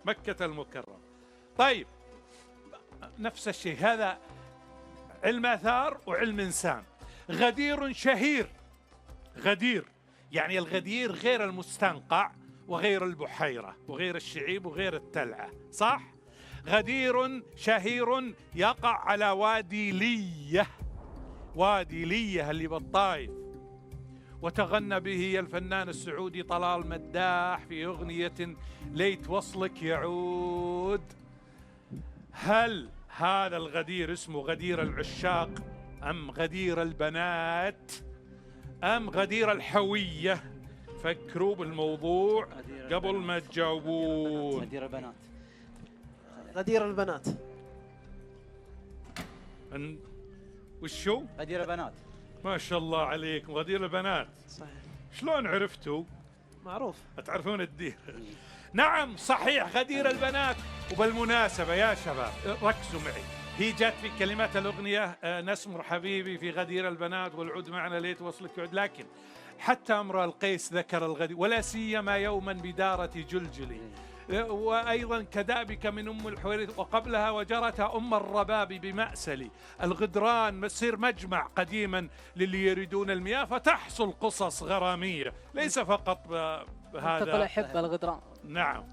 مكة المكرمة. طيب نفس الشيء، هذا علم آثار وعلم إنسان. غدير شهير، غدير يعني الغدير غير المستنقع وغير البحيرة وغير الشعيب وغير التلعة، صح؟ غدير شهير يقع على وادي لية، وادي لية اللي بالطايف، وتغنى به الفنان السعودي طلال مداح في أغنية ليت وصلك يعود. هل هذا الغدير اسمه غدير العشاق أم غدير البنات أم غدير الحوية؟ فكروا بالموضوع قبل ما تجاوبون. غدير البنات. غدير البنات. وشو؟ غدير البنات. ما شاء الله عليكم، غدير البنات. صحيح. شلون عرفتوا؟ معروف. تعرفون الدير. نعم صحيح، غدير البنات. وبالمناسبة يا شباب ركزوا معي، هي جت في كلمات الأغنية نسمر حبيبي في غدير البنات والعود معنا ليت وصلك يعود، لكن حتى امرؤ القيس ذكر الغدير، ولا سيما يوما بدارة جلجلي، وأيضا كدابك من أم الحويرث، وقبلها وجرت أم الرباب بمأسلي. الغدران مسير مجمع قديما للي يريدون المياه، فتحصل قصص غرامية ليس فقط هذا. تطلع حب الغدران. نعم.